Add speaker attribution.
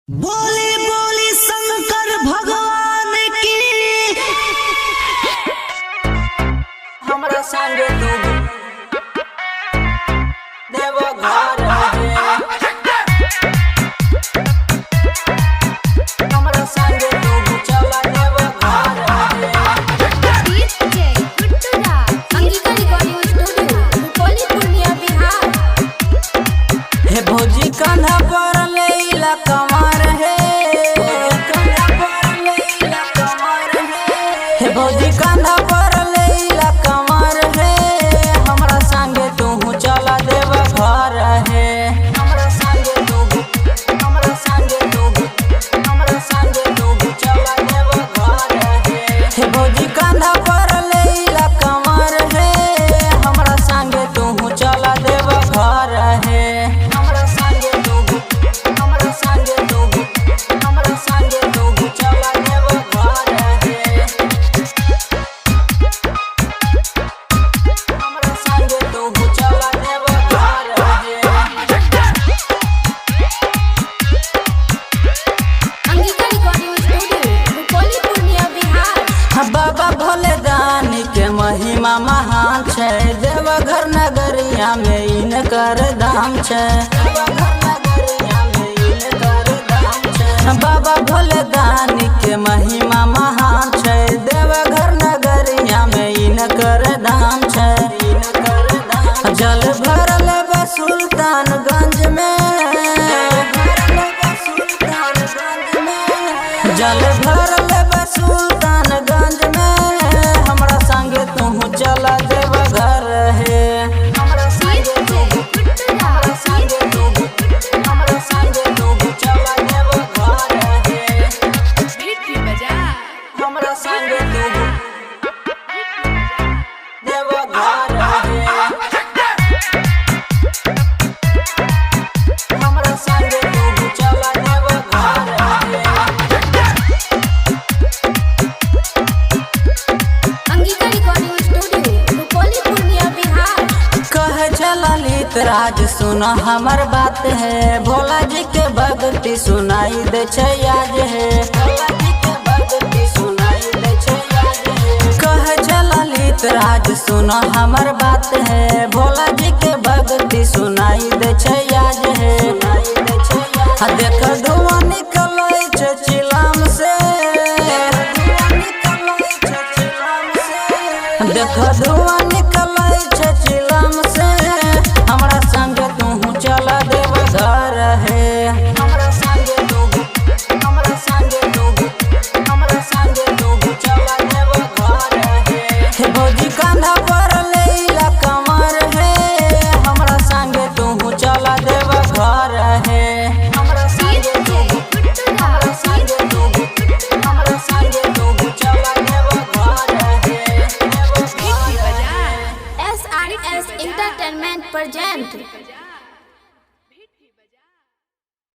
Speaker 1: बोले बोले शंकर भगवान की।
Speaker 2: हमरा संगे तू देव घर हमरा संगे तू चला देव घर
Speaker 3: डीजे गुड्डूरा अंगिका रिकॉर्डिंग स्टूडियो रुपौली पूर्णिया बिहार।
Speaker 2: हे भौजी कान्हा पर लैला कमर हे कान्हा पर लैला कमर हे भौजी कान्हा पर लैला कमर हे हमरा संगे तू चला देव घर हे हमरा संगे तू हमरा संगे तू हमरा संगे तू चला देव घर हे भौजी कान्हा पर लैला कमर हे हमरा संगे तू चला देव घर हे हमरा संगे तू हमरा संगे तू हमरा संगे तू चला देव घर हे हमरा संगे तू चला देव घर हे
Speaker 3: अंगिका रिकॉर्डिंग स्टूडियो रुपौली पूर्णिया बिहार।
Speaker 2: बाबा भोले दानी के महिमा महान छै देवघर नगरिया में इनकर धाम छै बाबा भोले दानी के महिमा महान छै देवघर नगरिया में इनकर धाम छै जल भरल बा सुल्तानगंज में जल भरल बा सुल्तानगंज में हमरा संगे तू चला देव घर हे हमरा संगे
Speaker 3: डीजे गुड्डूरा
Speaker 2: हमरा संगे तू हमरा संगे तू चला देव घर हे
Speaker 3: बीट भी बजा।
Speaker 2: हमरा संगे तू देव घर हे हमरा संगे तू चला देव घर हे
Speaker 3: अंगिका रिकॉर्डिंग स्टूडियो रुपौली पूर्णिया बिहार।
Speaker 2: कहे ललित राज सुना हमर बात है भोला जी के भक्ति सुनाई दे छै आज है भोला जी के भक्ति सुनाई दे छै आज है कहे ललित राज सुना हमर बात है भोला जी के भक्ति सुनाई दे छै आज है देख धुआं निकलै छै चिला